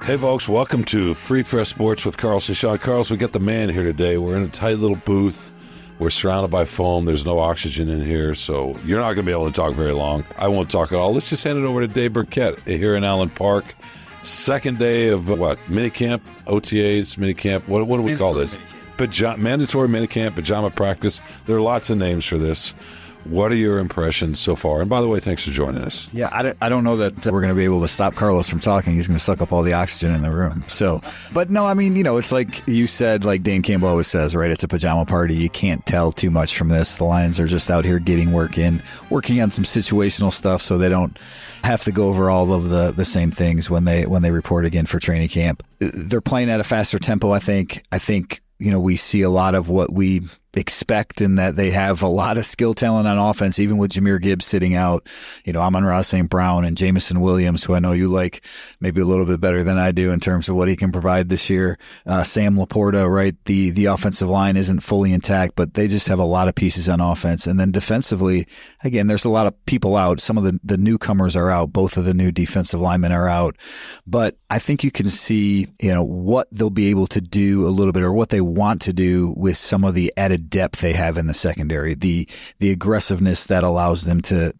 Hey, folks, welcome to Free Press Sports with Carlos and Shawn. Carlos, we got the man here today. We're in a tight little booth. We're surrounded by foam. There's no oxygen in here, so you're not going to be able to talk very long. I won't talk at all. Let's just hand it over to Dave Birkett here in Allen Park. Second day of what? Minicamp, OTAs, minicamp. What do we call this? Mandatory minicamp, pajama practice. There are lots of names for this. What are your impressions so far? And by the way, thanks for joining us. Yeah, I don't know that we're going to be able to stop Carlos from talking. He's going to suck up all the oxygen in the room. So, but no, I mean, it's like you said, like Dan Campbell always says, right? It's a pajama party. You can't tell too much from this. The Lions are just out here getting work in, working on some situational stuff so they don't have to go over all of the same things when they report again for training camp. They're playing at a faster tempo, I think. We see a lot of what we expect in that they have a lot of skill talent on offense, even with Jahmyr Gibbs sitting out. Amon-Ra St. Brown and Jamison Williams, who I know you like maybe a little bit better than I do in terms of what he can provide this year. Sam Laporta, right? The offensive line isn't fully intact, but they just have a lot of pieces on offense. And then defensively, again, there's a lot of people out. Some of the newcomers are out. Both of the new defensive linemen are out. But I think you can see, what they'll be able to do a little bit, or what they want to do with some of the added depth they have in the secondary, the aggressiveness that allows them to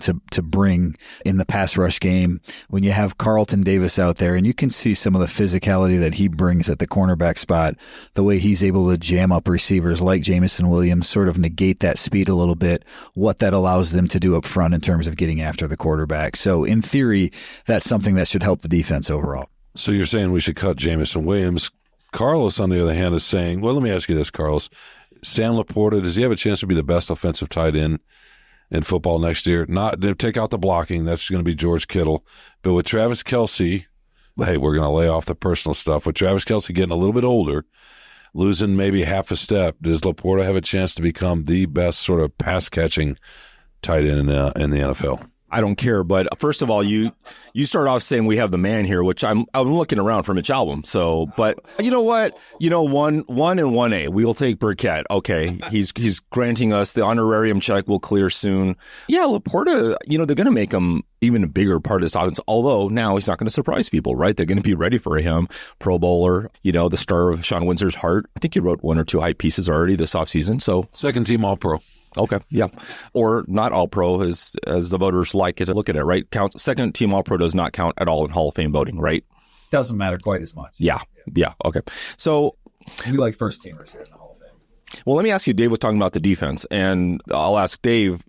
bring in the pass rush game. When you have Carlton Davis out there, and you can see some of the physicality that he brings at the cornerback spot, the way he's able to jam up receivers like Jamison Williams, sort of negate that speed a little bit, what that allows them to do up front in terms of getting after the quarterback. So in theory, that's something that should help the defense overall. So you're saying we should cut Jamison Williams. Carlos, on the other hand, is saying, well, let me ask you this, Carlos. Sam Laporta, does he have a chance to be the best offensive tight end in football next year? Not take out the blocking. That's going to be George Kittle. But with Travis Kelce, hey, we're going to lay off the personal stuff. With Travis Kelce getting a little bit older, losing maybe half a step, does Laporta have a chance to become the best sort of pass-catching tight end in the NFL? I don't care, but first of all, you start off saying we have the man here, which I'm looking around for Mitch Albom. So, but you know what? 1 and 1A, we will take Birkett. Okay, he's granting us the honorarium check. Will clear soon. Yeah, Laporta. They're going to make him even a bigger part of this offense. Although now he's not going to surprise people, right? They're going to be ready for him. Pro Bowler, the star of Sean Windsor's heart. I think he wrote 1 or 2 hype pieces already this offseason. So second team All-Pro. Okay, yeah. Or not All-Pro as the voters like to look at it, right? Second team All-Pro does not count at all in Hall of Fame voting, right? Doesn't matter quite as much. Yeah, okay. So we like first teamers here in the Hall of Fame. Well, let me ask you, Dave was talking about the defense, and I'll ask Dave,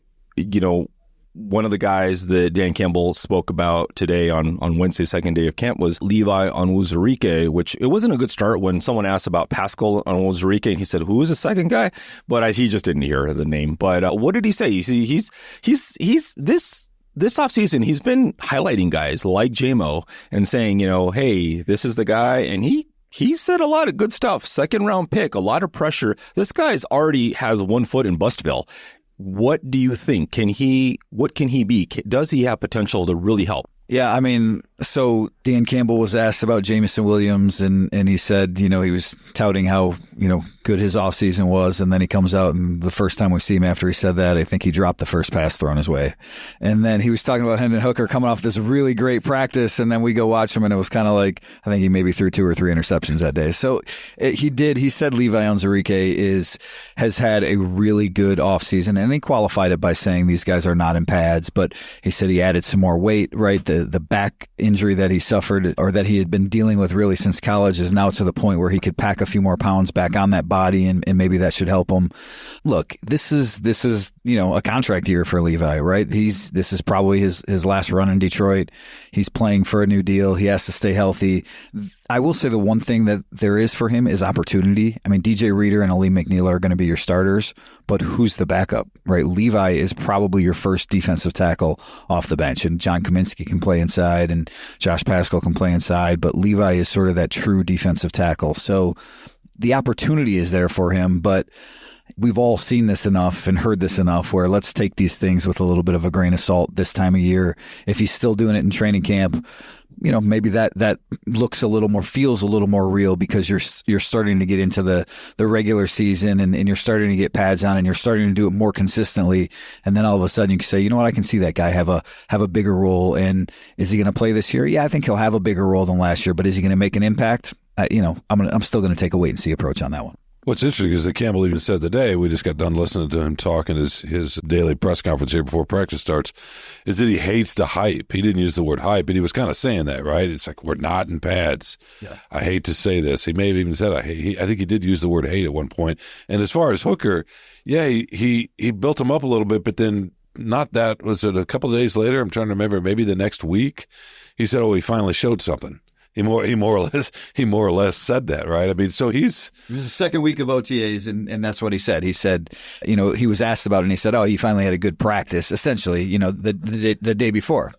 one of the guys that Dan Campbell spoke about today on Wednesday, second day of camp, was Levi Onwuzurike, which it wasn't a good start when someone asked about Pascal Onwuzurike, and he said, who is the second guy? But he just didn't hear the name. But what did he say? He's this offseason, he's been highlighting guys like JMO and saying, hey, this is the guy. And he said a lot of good stuff. Second round pick, a lot of pressure. This guy's already has 1 foot in Bustville. What do you think? What can he be? Does he have potential to really help? Yeah, I mean, so Dan Campbell was asked about Jamison Williams, and he said, he was touting how, good his offseason was, and then he comes out, and the first time we see him after he said that, I think he dropped the first pass thrown his way. And then he was talking about Hendon Hooker coming off this really great practice, and then we go watch him, and it was kind of like, I think he maybe threw 2 or 3 interceptions that day. So he said Levi Onwuzurike has had a really good offseason, and he qualified it by saying these guys are not in pads, but he said he added some more weight, right? The back injury that he suffered, or that he had been dealing with really since college, is now to the point where he could pack a few more pounds back on that body, and maybe that should help him. Look, this is a contract year for Levi, right? This is probably his last run in Detroit. He's playing for a new deal. He has to stay healthy. I will say the one thing that there is for him is opportunity. I mean, DJ Reader and Aleem McNeil are going to be your starters, but who's the backup, right? Levi is probably your first defensive tackle off the bench, and John Kaminsky can play inside, and Josh Paschal can play inside, but Levi is sort of that true defensive tackle. So the opportunity is there for him, but we've all seen this enough and heard this enough where let's take these things with a little bit of a grain of salt this time of year. If he's still doing it in training camp, maybe that looks feels a little more real because you're starting to get into the regular season and you're starting to get pads on and you're starting to do it more consistently. And then all of a sudden you can say, you know what, I can see that guy have a bigger role. And is he going to play this year? Yeah, I think he'll have a bigger role than last year, but is he going to make an impact? I'm still going to take a wait and see approach on that one. What's interesting is that Campbell even said today, we just got done listening to him talk in his daily press conference here before practice starts, is that he hates the hype. He didn't use the word hype, but he was kind of saying that, right? It's like, we're not in pads. Yeah. I hate to say this. He may have even said, I think he did use the word hate at one point. And as far as Hooker, yeah, he built him up a little bit, but then not that, was it a couple of days later? I'm trying to remember, maybe the next week, he said, he finally showed something. He more or less said that, right? I mean, so it was the second week of OTAs, and that's what he said. He said, he was asked about it, and he said, he finally had a good practice, essentially, the day before.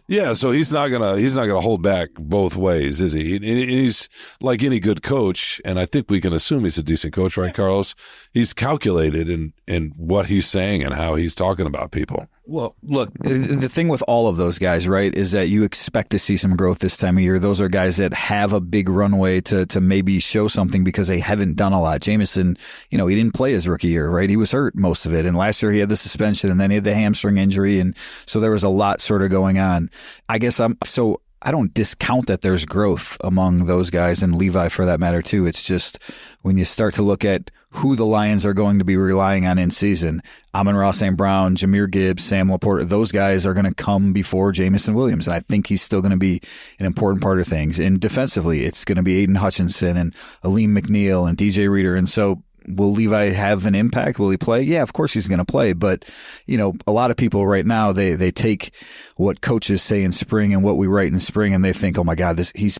Yeah, so he's not gonna hold back both ways, is he? And he's like any good coach, and I think we can assume he's a decent coach, right, Carlos? He's calculated in what he's saying and how he's talking about people. Well, look, the thing with all of those guys, right, is that you expect to see some growth this time of year. Those are guys that have a big runway to maybe show something because they haven't done a lot. Jamison, he didn't play his rookie year, right? He was hurt most of it. And last year he had the suspension and then he had the hamstring injury. And so there was a lot sort of going on. I guess I don't discount that there's growth among those guys and Levi for that matter too. It's just when you start to look at who the Lions are going to be relying on in season, Amon-Ra St. Brown, Jahmyr Gibbs, Sam Laporta, those guys are going to come before Jamison Williams. And I think he's still going to be an important part of things. And defensively, it's going to be Aiden Hutchinson and Aleem McNeil and DJ Reader. And so will Levi have an impact? Will he play? Yeah, of course he's going to play. But, a lot of people right now, they take what coaches say in spring and what we write in spring, and they think, oh my God, he's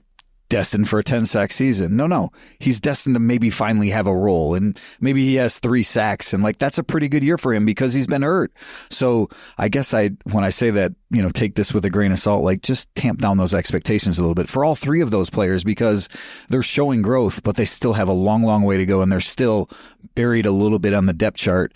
destined for a 10-sack season. No. He's destined to maybe finally have a role, and maybe he has 3 sacks, and that's a pretty good year for him because he's been hurt. So I guess when I say that, take this with a grain of salt, just tamp down those expectations a little bit for all 3 of those players because they're showing growth, but they still have a long, long way to go, and they're still buried a little bit on the depth chart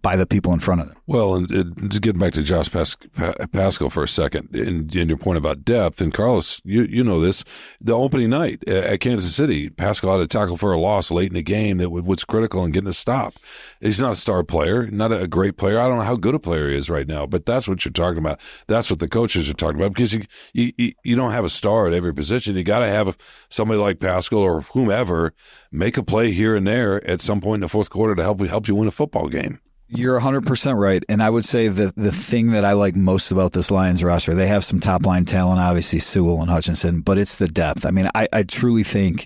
by the people in front of them. Well, and to get back to Josh Paschal for a second, and your point about depth, and Carlos, you know this, the opening night at Kansas City, Paschal had a tackle for a loss late in the game that was critical in getting a stop. He's not a star player, not a great player. I don't know how good a player he is right now, but that's what you're talking about. That's what the coaches are talking about because you don't have a star at every position. You got to have somebody like Paschal or whomever make a play here and there at some point in the fourth quarter to help you win a football game. You're 100% right. And I would say that the thing that I like most about this Lions roster, they have some top line talent, obviously Sewell and Hutchinson, but it's the depth. I mean, I truly think,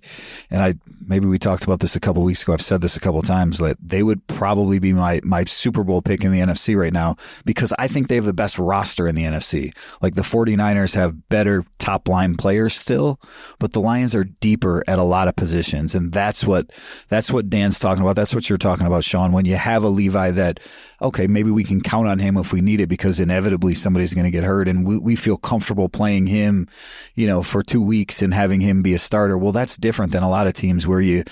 and maybe we talked about this a couple weeks ago, I've said this a couple of times, that they would probably be my Super Bowl pick in the NFC right now because I think they have the best roster in the NFC. Like the 49ers have better top line players still, but the Lions are deeper at a lot of positions. And that's what Dan's talking about. That's what you're talking about, Shawn. When you have a Levi that, okay, maybe we can count on him if we need it because inevitably somebody's going to get hurt and we feel comfortable playing him, for 2 weeks and having him be a starter. Well, that's different than a lot of teams where you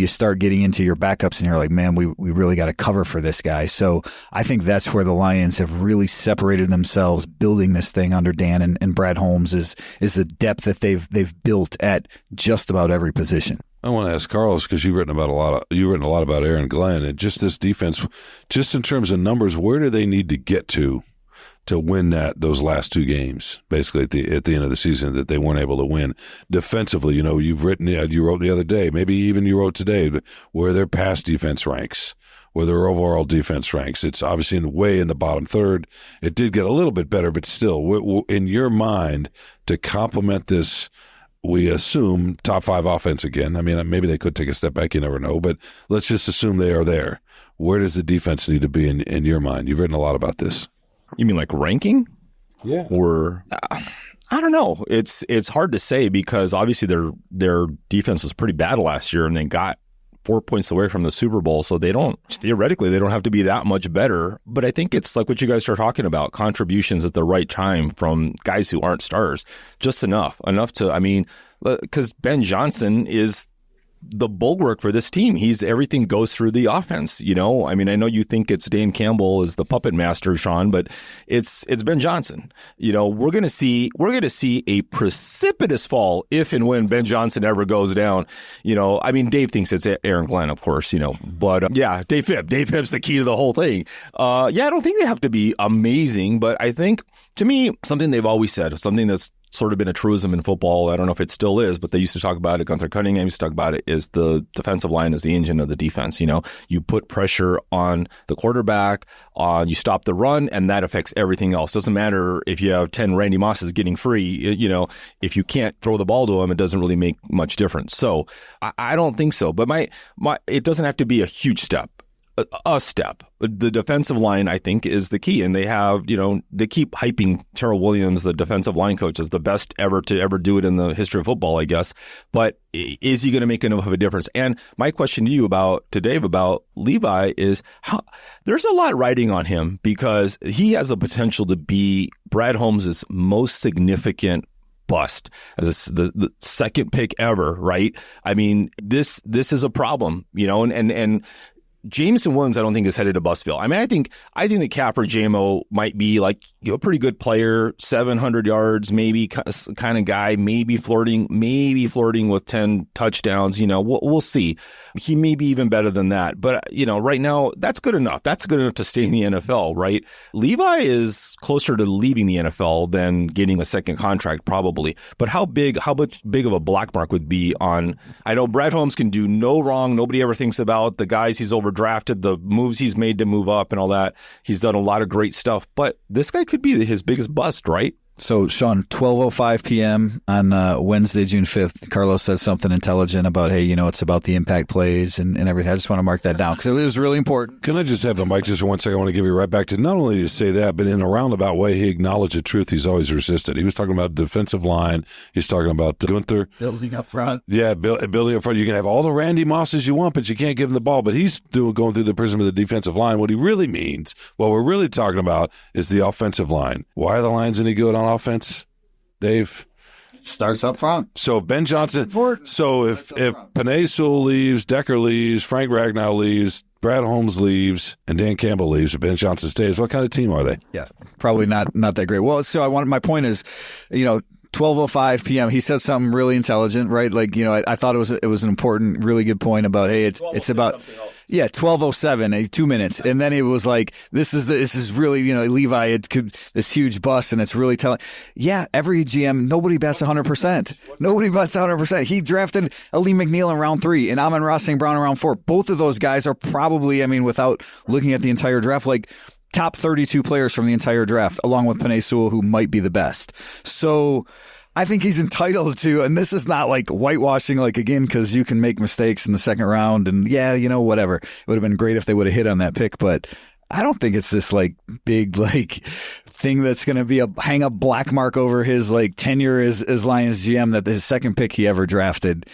start getting into your backups and you're like, man, we really got to cover for this guy. So I think that's where the Lions have really separated themselves building this thing under Dan and Brad Holmes is the depth that they've built at just about every position. I want to ask Carlos because you've written a lot about Aaron Glenn and just this defense, just in terms of numbers. Where do they need to get to win those last 2 games, basically at the end of the season that they weren't able to win defensively? You wrote the other day, maybe even you wrote today, where their pass defense ranks, where their overall defense ranks. It's obviously way in the bottom third. It did get a little bit better, but still, in your mind, to complement this, we assume top 5 offense again. I mean, maybe they could take a step back. You never know. But let's just assume they are there. Where does the defense need to be in your mind? You've written a lot about this. You mean like ranking? Yeah. Or I don't know. It's hard to say because obviously their defense was pretty bad last year and they got 4 points away from the Super Bowl. So they don't have to be that much better. But I think it's like what you guys are talking about, contributions at the right time from guys who aren't stars. Just enough to, because Ben Johnson is the bulwark for this team. Everything goes through the offense. I mean, I know you think it's Dan Campbell is the puppet master, Shawn, but it's Ben Johnson. We're going to see a precipitous fall if and when Ben Johnson ever goes down. I mean, Dave thinks it's Aaron Glenn, of course, but Dave Phibb's the key to the whole thing. I don't think they have to be amazing, but I think, to me, something they've always said, something that's sort of been a truism in football, I don't know if it still is, but they used to talk about it, Gunther Cunningham used to talk about it, is the defensive line is the engine of the defense. You put pressure on the quarterback, you stop the run, and that affects everything else. Doesn't matter if you have 10 Randy Mosses getting free, if you can't throw the ball to him, it doesn't really make much difference. So I don't think so, but it doesn't have to be a huge step. A step. The defensive line, I think, is the key. And they have, they keep hyping Terrell Williams, the defensive line coach, as the best ever to ever do it in the history of football, I guess. But is he going to make enough of a difference? And my question to you to Dave about Levi is there's a lot riding on him because he has the potential to be Brad Holmes' most significant bust as the second pick ever, right? I mean, this is a problem, and Jameson Williams, I don't think is headed to Bustville. I mean, I think that Capper JMO might be like a pretty good player, 700 yards, maybe kind of guy, maybe flirting with 10 touchdowns. We'll see. He may be even better than that. But right now, that's good enough. That's good enough to stay in the NFL, right? Levi is closer to leaving the NFL than getting a second contract, probably. But how much big of a black mark would be on? I know Brad Holmes can do no wrong. Nobody ever thinks about the guys he's overdrafted, the moves he's made to move up and all that. He's done a lot of great stuff, but this guy could be his biggest bust, right? So, Shawn, 12:05 p.m. on Wednesday, June 5th, Carlos said something intelligent about, hey, it's about the impact plays and everything. I just want to mark that down because it was really important. Can I just have the mic just for 1 second? I want to give you right back to not only to say that, but in a roundabout way, he acknowledged the truth he's always resisted. He was talking about defensive line. He's talking about Gunther. Building up front. Yeah, building up front. You can have all the Randy Mosses you want, but you can't give him the ball. But he's going through the prism of the defensive line. What he really means, what we're really talking about, is the offensive line. Why are the Lions any good on offense? Dave? Starts up front. So Ben Johnson. So if Penei Sewell leaves, Decker leaves, Frank Ragnow leaves, Brad Holmes leaves, and Dan Campbell leaves, and Ben Johnson stays, what kind of team are they? Yeah, probably not that great. Well, so my point is, 12:05 p.m. He said something really intelligent, right? Like, I thought it was an important, really good point about, hey, it's about 12:07, 2 minutes, and then it was like, this is really, Levi, this huge bust, and it's really telling. Yeah, every GM, nobody bets 100%. Nobody bets 100%. He drafted Ali McNeil in round 3 and Amon-Ra St. Brown in round 4. Both of those guys are probably, without looking at the entire draft, like top 32 players from the entire draft, along with Penei Sewell, who might be the best. So I think he's entitled to, and this is not like whitewashing, like, again, because you can make mistakes in the second round, and whatever. It would have been great if they would have hit on that pick, but I don't think it's this like big thing that's going to be hang a black mark over his tenure as Lions GM that his second pick he ever drafted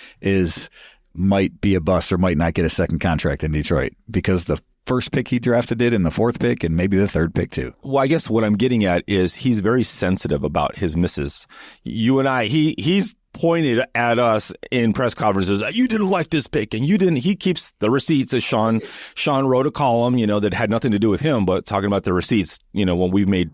might be a bust or might not get a second contract in Detroit because the first pick he drafted did, and the fourth pick, and maybe the third pick too. Well, I guess what I'm getting at is he's very sensitive about his misses. You and I, he's pointed at us in press conferences, you didn't like this pick, and you didn't. He keeps the receipts, as Shawn wrote a column, that had nothing to do with him, but talking about the receipts, when we've made,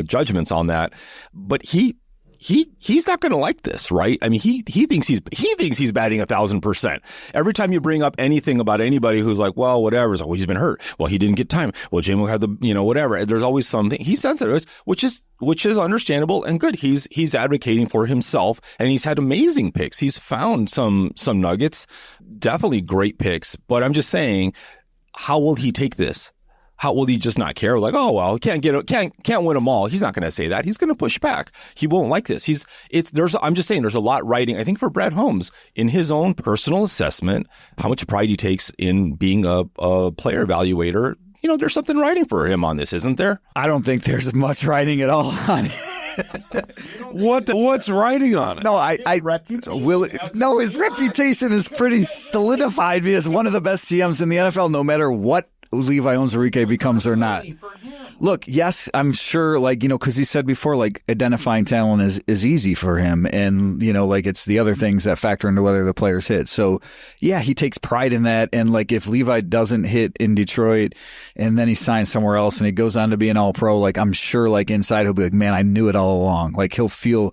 judgments on that. But he's not going to like this, right? I mean, he thinks he's batting 1,000%. Every time you bring up anything about anybody who's like, well, whatever, it's like, well, he's been hurt. Well, he didn't get time. Well, JMO had the, whatever. There's always something. He's sensitive, which is understandable and good. He's advocating for himself, and he's had amazing picks. He's found some nuggets, definitely great picks. But I'm just saying, how will he take this? How will he just not care? Like, oh, well, can't win them all. He's not going to say that. He's going to push back. He won't like this. I'm just saying there's a lot riding, I think, for Brad Holmes in his own personal assessment, how much pride he takes in being a player evaluator. There's something riding for him on this, isn't there? I don't think there's much riding at all on it. What's riding on it? No, his reputation is pretty solidified as one of the best GMs in the NFL, no matter what Levi Onwuzurike becomes or not. Look, yes, I'm sure, like, you know, because he said before, like, identifying talent is easy for him. And, you know, like, it's the other things that factor into whether the players hit. So, yeah, he takes pride in that. And, like, if Levi doesn't hit in Detroit and then he signs somewhere else and he goes on to be an All-Pro, like, I'm sure, like, inside he'll be like, man, I knew it all along. Like, he'll feel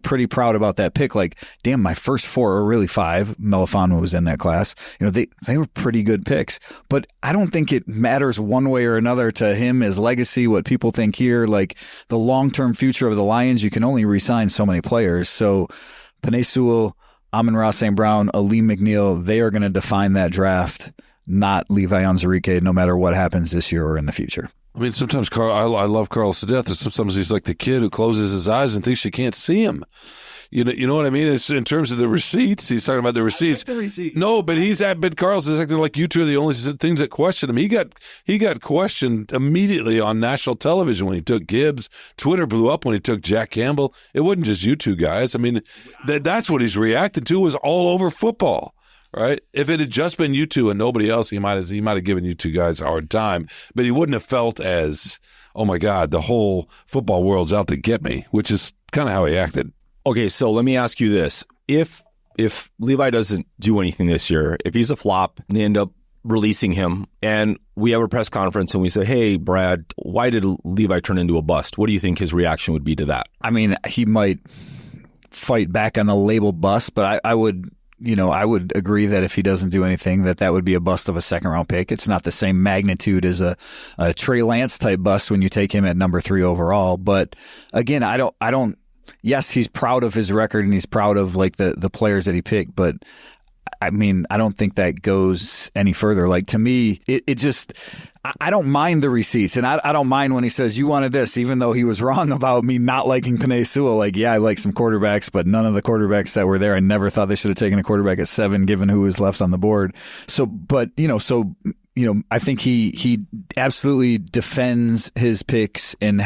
pretty proud about that pick. Like, damn, my first 4, or really 5, Melifonwu was in that class. You know, they were pretty good picks. But I don't think it matters one way or another to him as legacy, what people think here. Like, the long-term future of the Lions, you can only re-sign so many players. So Penei Sewell, Amon-Ra St. Brown, Aleem McNeil, they are going to define that draft, not Levi Onwuzurike, no matter what happens this year or in the future. I mean, sometimes I love Carlos to death. Sometimes he's like the kid who closes his eyes and thinks you can't see him. You know what I mean? It's in terms of the receipts. He's talking about the receipts. No, but Carlos is acting like you two are the only things that question him. He got questioned immediately on national television when he took Gibbs. Twitter blew up when he took Jack Campbell. It wasn't just you two guys. I mean, that's what he's reacted to, was all over football. Right? If it had just been you two and nobody else, he might have given you two guys a hard time, but he wouldn't have felt as, oh my God, the whole football world's out to get me, which is kind of how he acted. Okay, so let me ask you this. If Levi doesn't do anything this year, if he's a flop and they end up releasing him and we have a press conference and we say, hey, Brad, why did Levi turn into a bust? What do you think his reaction would be to that? I mean, he might fight back on the label bust, but I would agree that if he doesn't do anything, that would be a bust of a second-round pick. It's not the same magnitude as a Trey Lance type bust when you take him at number 3 overall. But again, I don't. Yes, he's proud of his record and he's proud of like the players that he picked, but I mean, I don't think that goes any further. Like, to me, it just, I don't mind the receipts, and I don't mind when he says, you wanted this, even though he was wrong about me not liking Penei Sewell. Like, yeah, I like some quarterbacks, but none of the quarterbacks that were there, I never thought they should have taken a quarterback at 7, given who was left on the board. I think he absolutely defends his picks and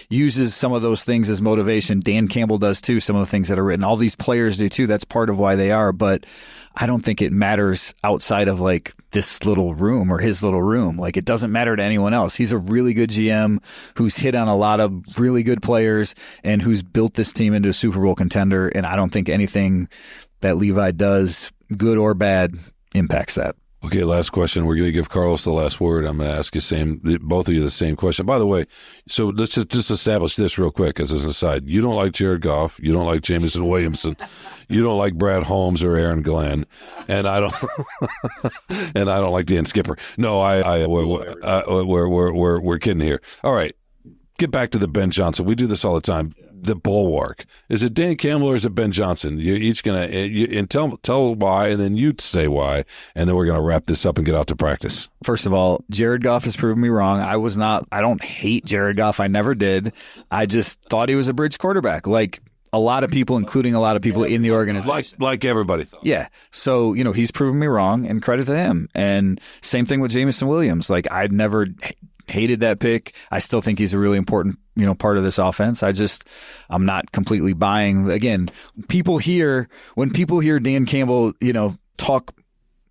uses some of those things as motivation. Dan Campbell does too, some of the things that are written. All these players do too. That's part of why they are. But I don't think it matters outside of like this little room or his little room. Like, it doesn't matter to anyone else. He's a really good GM who's hit on a lot of really good players and who's built this team into a Super Bowl contender. And I don't think anything that Levi does, good or bad, impacts that. Okay, last question. We're going to give Carlos the last word. I'm going to ask both of you the same question. By the way, so let's just establish this real quick as an aside. You don't like Jared Goff. You don't like Jameson Williamson. You don't like Brad Holmes or Aaron Glenn. And I don't and I don't like Dan Skipper. No, we're kidding here. All right. Get back to the Ben Johnson. We do this all the time. The bulwark. Is it Dan Campbell or is it Ben Johnson? You're each going to tell why, and then you say why, and then we're going to wrap this up and get out to practice. First of all, Jared Goff has proven me wrong. I don't hate Jared Goff. I never did. I just thought he was a bridge quarterback. Like a lot of people, including a lot of people in the organization. Like everybody thought. Yeah. So, he's proven me wrong, and credit to him. And same thing with Jameson Williams. Like, I'd never hated that pick. I still think he's a really important, part of this offense. I'm not completely buying. Again, when people hear Dan Campbell, talk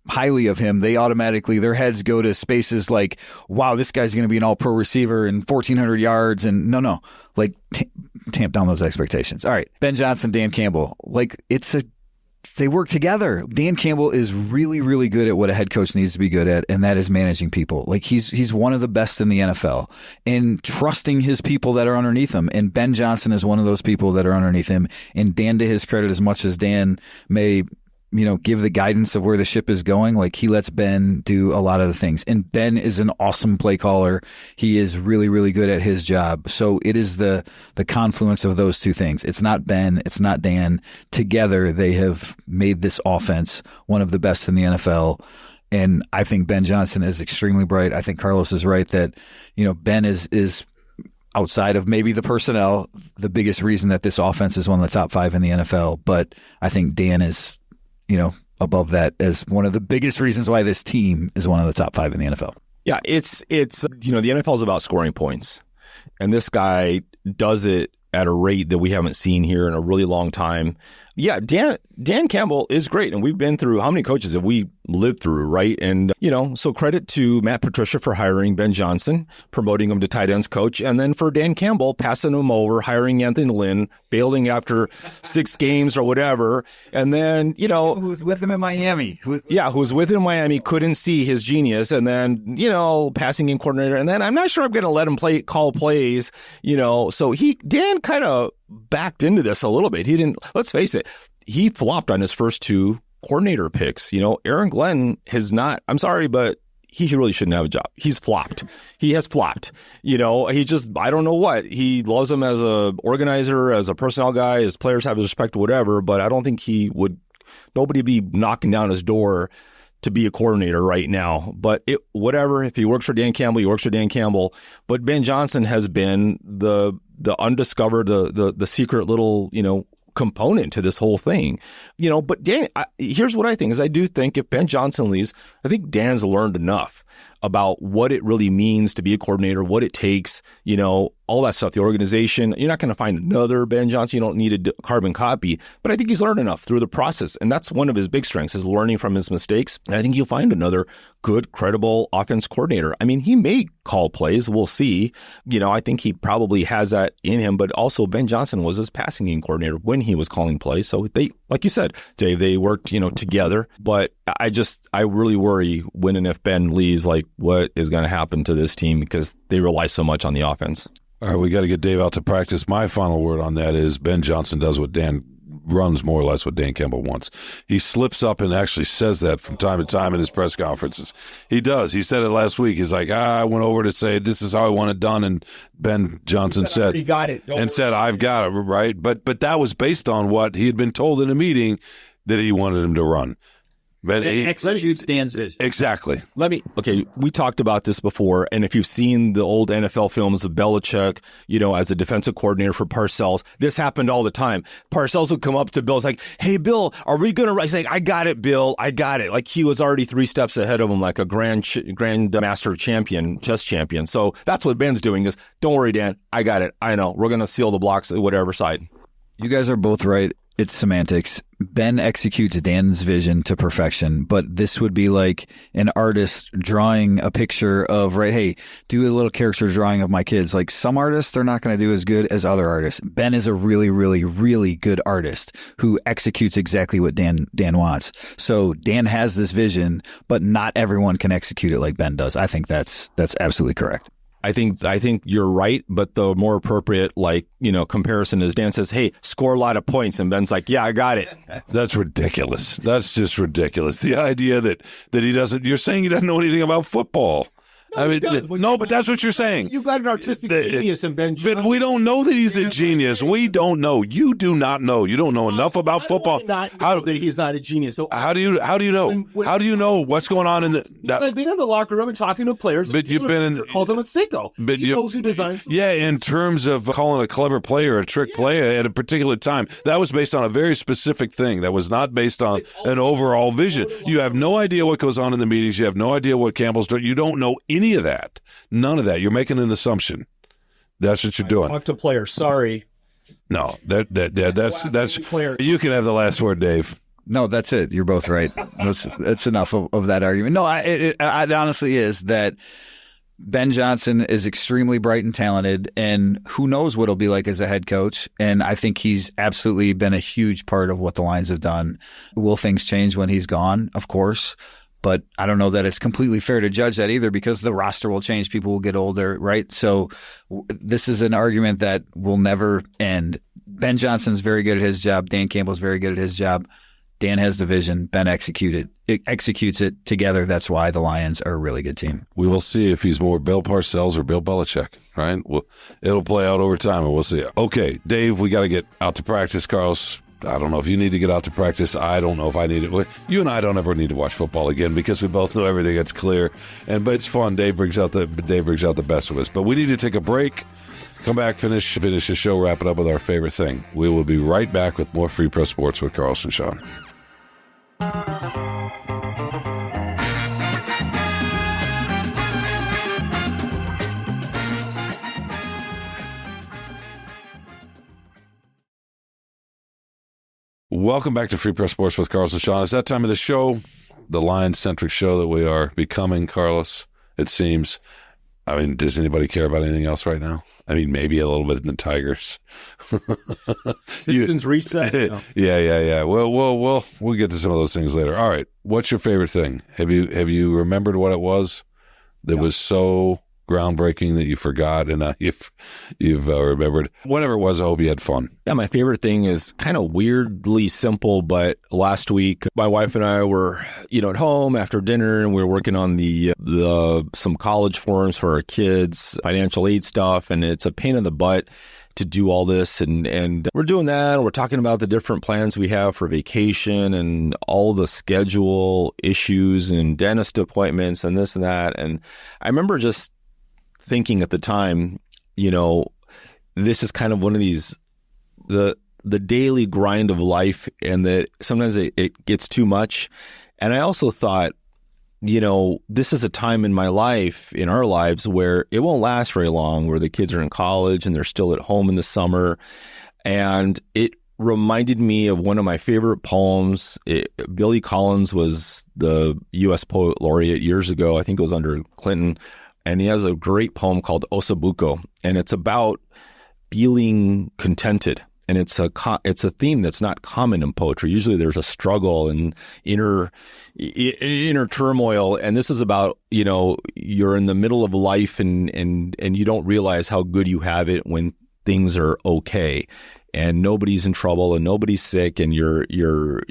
highly of him, they automatically, their heads go to spaces like, wow, this guy's going to be an all-pro receiver and 1,400 yards. And no, like tamp down those expectations. All right. Ben Johnson, Dan Campbell, like they work together. Dan Campbell is really, really good at what a head coach needs to be good at, and that is managing people. Like, he's one of the best in the NFL and trusting his people that are underneath him. And Ben Johnson is one of those people that are underneath him. And Dan, to his credit, as much as Dan may give the guidance of where the ship is going, like, he lets Ben do a lot of the things. And Ben is an awesome play caller. He is really, really good at his job. So it is the confluence of those two things. It's not Ben, it's not Dan. Together, they have made this offense one of the best in the NFL. And I think Ben Johnson is extremely bright. I think Carlos is right that, Ben is outside of maybe the personnel, the biggest reason that this offense is one of the top 5 in the NFL. But I think Dan is above that as one of the biggest reasons why this team is one of the top 5 in the NFL. Yeah, it's the NFL is about scoring points. And this guy does it at a rate that we haven't seen here in a really long time. Yeah, Dan Campbell is great, and we've been through, how many coaches have we lived through, right? And, so credit to Matt Patricia for hiring Ben Johnson, promoting him to tight ends coach, and then for Dan Campbell passing him over, hiring Anthony Lynn, bailing after 6 games or whatever, and then, who was with him in Miami. Who was with him in Miami, couldn't see his genius, and then, passing in coordinator, and then I'm not sure I'm going to let him call plays, so Dan kind of backed into this a little bit. He didn't, let's face it, he flopped on his first 2 coordinator picks. Aaron Glenn has not, I'm sorry, but he really shouldn't have a job. He's flopped. He has flopped. He just, I don't know what. He loves him as a organizer, as a personnel guy, his players have his respect, whatever, but I don't think nobody would be knocking down his door to be a coordinator right now. But whatever, if he works for Dan Campbell, he works for Dan Campbell. But Ben Johnson has been the undiscovered, the secret little, component to this whole thing. But Dan, here's what I think is I do think if Ben Johnson leaves, I think Dan's learned enough about what it really means to be a coordinator, what it takes, all that stuff, the organization. You're not going to find another Ben Johnson. You don't need a carbon copy. But I think he's learned enough through the process. And that's one of his big strengths is learning from his mistakes. And I think you'll find another good, credible offense coordinator. I mean, he may call plays. We'll see. I think he probably has that in him. But also Ben Johnson was his passing game coordinator when he was calling plays. So they, like you said, Dave, they worked, together. But I really worry when and if Ben leaves, like what is going to happen to this team because they rely so much on the offense. All right, we got to get Dave out to practice. My final word on that is Ben Johnson does what Dan runs more or less what Dan Campbell wants. He slips up and actually says that from time to time in his press conferences. He does. He said it last week. He's like, I went over to say this is how I want it done, and Ben Johnson said, "He got it," and said, "I've got it," right? But that was based on what he had been told in a meeting that he wanted him to run. But it executes Dan's vision. Exactly. We talked about this before, and if you've seen the old NFL films of Belichick, as a defensive coordinator for Parcells, this happened all the time. Parcells would come up to Bill, it's like, "Hey, Bill, are we going to?" He's like, "I got it, Bill, I got it." Like he was already 3 steps ahead of him, like a grand master champion, chess champion. So that's what Ben's doing is, "Don't worry, Dan, I got it. I know. We're going to seal the blocks at whatever side." You guys are both right. It's semantics. Ben executes Dan's vision to perfection, but this would be like an artist drawing a picture of, right, hey, do a little caricature drawing of my kids. Like some artists, they're not going to do as good as other artists. Ben is a really, really, really good artist who executes exactly what Dan wants. So Dan has this vision, but not everyone can execute it like Ben does. I think that's absolutely correct. I think you're right, but the more appropriate, comparison is Dan says, "Hey, score a lot of points," and Ben's like, "Yeah, I got it." That's ridiculous. That's just ridiculous. The idea that he doesn't. You're saying he doesn't know anything about football. But that's what you're saying. You've got an artistic genius in Ben Johnson. But we don't know that he's a genius. We don't know. You do not know. You don't know enough about football. That he's not a genius. So how do you know? How do you know what's going on in the? I've been in the locker room and talking to players. But you've been in. Calls him a sicko. But he knows who designs. Yeah, in terms of calling a clever player a trick play at a particular time, that was based on a very specific thing. That was not based on an overall vision. You have no idea what goes on in the meetings. You have no idea what Campbell's doing. You don't know any of that. None of that. You're making an assumption. That's what you're doing. Talk to players. Sorry. No, that's. You can have the last word, Dave. No, that's it. You're both right. That's enough of that argument. No, it honestly is that Ben Johnson is extremely bright and talented, and who knows what he'll be like as a head coach. And I think he's absolutely been a huge part of what the Lions have done. Will things change when he's gone? Of course. But I don't know that it's completely fair to judge that either because the roster will change. People will get older, right? So this is an argument that will never end. Ben Johnson's very good at his job. Dan Campbell's very good at his job. Dan has the vision. Ben executes it together. That's why the Lions are a really good team. We will see if he's more Bill Parcells or Bill Belichick, right? It'll play out over time, and we'll see. Okay, Dave, we got to get out to practice. Carlos, I don't know if you need to get out to practice. I don't know if I need it. You and I don't ever need to watch football again because we both know everything gets clear. But it's fun. Dave brings out the best of us. But we need to take a break. Come back, finish the show, wrap it up with our favorite thing. We will be right back with more Free Press Sports with Carlos and Shawn. Welcome back to Free Press Sports with Carlos and Shawn. It's that time of the show, the Lions-centric show that we are becoming, Carlos, it seems. I mean, does anybody care about anything else right now? I mean, maybe a little bit in the Tigers. Pistons reset. No. Yeah. Well, we'll get to some of those things later. All right. What's your favorite thing? Have you remembered what it was that was so groundbreaking that you forgot and now you've remembered? Whatever it was, I hope you had fun. Yeah, my favorite thing is kind of weirdly simple, but last week my wife and I were, at home after dinner, and we were working on the some college forms for our kids, financial aid stuff, and it's a pain in the butt to do all this, and we're doing that, and we're talking about the different plans we have for vacation and all the schedule issues and dentist appointments and this and that. And I remember just thinking at the time, this is kind of one of these, the daily grind of life, and that sometimes it gets too much. And I also thought, this is a time in my life, in our lives, where it won't last very long, where the kids are in college and they're still at home in the summer. And it reminded me of one of my favorite poems. Billy Collins was the U.S. Poet Laureate years ago. I think it was under Clinton. And he has a great poem called Osabuco, and it's about feeling contented. And it's a theme that's not common in poetry. Usually there's a struggle and inner turmoil. And this is about, you're in the middle of life and you don't realize how good you have it when things are okay and nobody's in trouble and nobody's sick, and you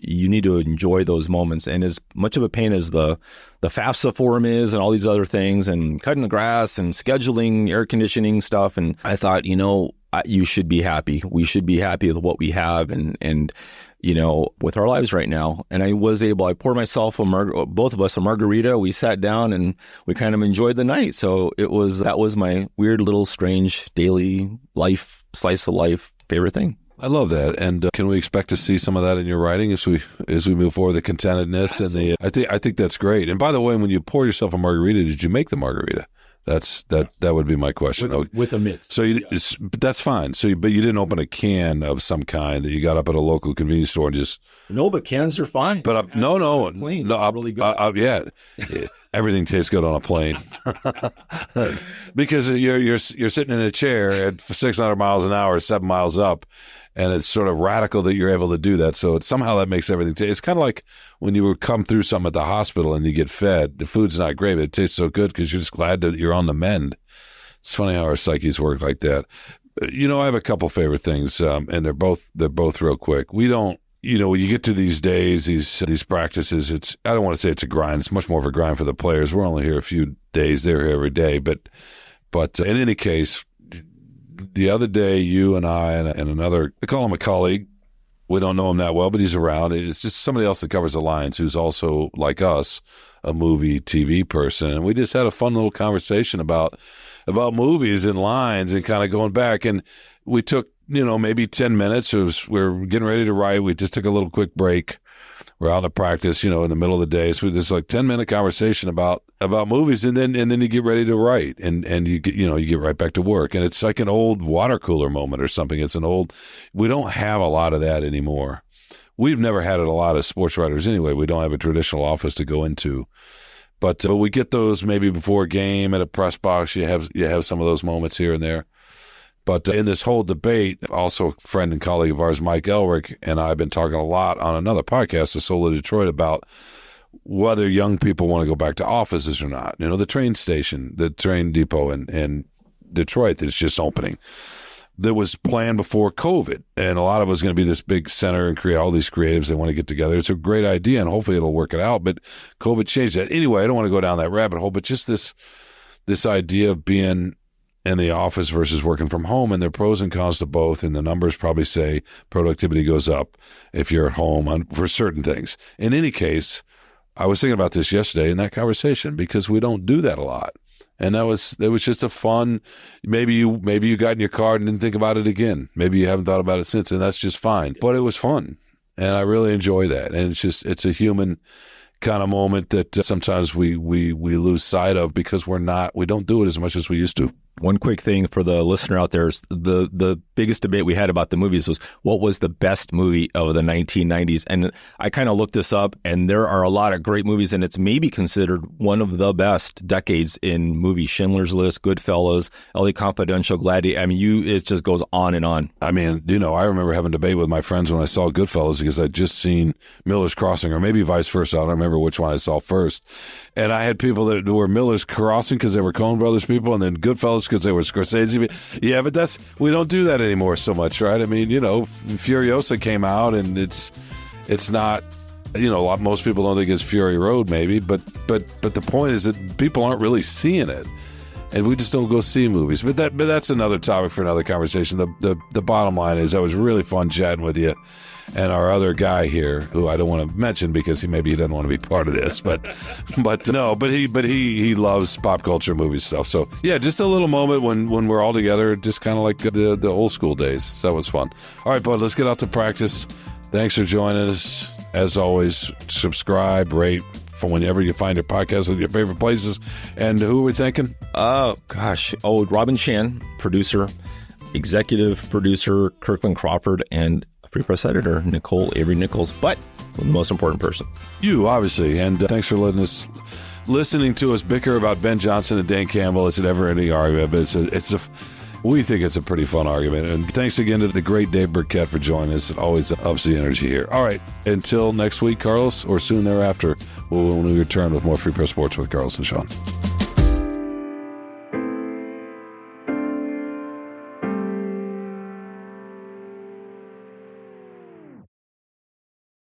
need to enjoy those moments. And as much of a pain as the FAFSA forum is and all these other things and cutting the grass and scheduling air conditioning stuff, and I thought, you should be happy. We should be happy with what we have and with our lives right now. And I poured myself both of us a margarita. We sat down and we kind of enjoyed the night. So that was my weird little strange daily life, slice of life favorite thing. I love that. And can we expect to see some of that in your writing as we move forward, the contentedness? Absolutely. And I think that's great. And by the way, when you pour yourself a margarita, did you make the margarita? That would be my question. With a mix. So that's fine. But you didn't open a can of some kind that you got up at a local convenience store and just. No, but cans are fine. But no, really good. Yeah, everything tastes good on a plane because you're sitting in a chair at 600 miles an hour, 7 miles up. And it's sort of radical that you're able to do that. So somehow that makes everything taste. It's kind of like when you would come through something at the hospital and you get fed. The food's not great, but it tastes so good because you're just glad that you're on the mend. It's funny how our psyches work like that. I have a couple favorite things, and they're both real quick. We don't, when you get to these days, these practices, I don't want to say it's a grind. It's much more of a grind for the players. We're only here a few days. They're here every day. But in any case, the other day, you and I and another, I call him a colleague. We don't know him that well, but he's around. It's just somebody else that covers the Lions who's also, like us, a movie, TV person. And we just had a fun little conversation about movies and lines and kind of going back. And we took, maybe 10 minutes. We're getting ready to write. We just took a little quick break. We're out of practice, in the middle of the day. So this 10-minute conversation about movies, and then you get ready to write, and you get right back to work. And it's like an old water cooler moment or something. We don't have a lot of that anymore. We've never had it a lot as sports writers anyway. We don't have a traditional office to go into, but we get those maybe before a game at a press box. You have some of those moments here and there. But in this whole debate, also a friend and colleague of ours, Mike Elrick, and I have been talking a lot on another podcast, The Soul of Detroit, about whether young people want to go back to offices or not. The train station, the train depot in Detroit that's just opening, that was planned before COVID. And a lot of it was going to be this big center and create all these creatives that want to get together. It's a great idea, and hopefully it'll work it out. But COVID changed that. Anyway, I don't want to go down that rabbit hole, but just this idea of being in the office versus working from home, and there are pros and cons to both, and the numbers probably say productivity goes up if you're at home for certain things. In any case, I was thinking about this yesterday in that conversation because we don't do that a lot, and it was just a fun. Maybe you got in your car and didn't think about it again. Maybe you haven't thought about it since, and that's just fine. But it was fun, and I really enjoy that. And it's a human kind of moment that sometimes we lose sight of because we don't do it as much as we used to. One quick thing for the listener out there is the biggest debate we had about the movies was what was the best movie of the 1990s. And I kind of looked this up, and there are a lot of great movies, and it's maybe considered one of the best decades in movies. Schindler's List, Goodfellas, LA Confidential, Gladiator. I mean, it just goes on and on. I mean, I remember having a debate with my friends when I saw Goodfellas because I'd just seen Miller's Crossing, or maybe vice versa. I don't remember which one I saw first. And I had people that were Miller's Crossing because they were Coen Brothers people, and then Goodfellas because they were Scorsese. Yeah, but we don't do that anymore so much, right? I mean, Furiosa came out, and it's not, most people don't think it's Fury Road, maybe, but the point is that people aren't really seeing it, and we just don't go see movies. But that's another topic for another conversation. The bottom line is that was really fun chatting with you. And our other guy here, who I don't want to mention because he doesn't want to be part of this, but he loves pop culture movie stuff. So yeah, just a little moment when we're all together, just kind of like the old school days. So that was fun. All right, bud, let's get out to practice. Thanks for joining us. As always, subscribe, rate from whenever you find your podcast with your favorite places. And who are we thinking? Oh gosh, Robin Chan, producer, executive producer Kirkland Crawford, and Free Press editor Nicole Avery Nichols, but the most important person, you, obviously. And thanks for listening to us bicker about Ben Johnson and Dan Campbell. It's an never-ending argument, but we think it's a pretty fun argument. And thanks again to the great Dave Birkett for joining us. It always ups the energy here. All right, until next week, Carlos, or soon thereafter, when we return with more Free Press Sports with Carlos and Shawn.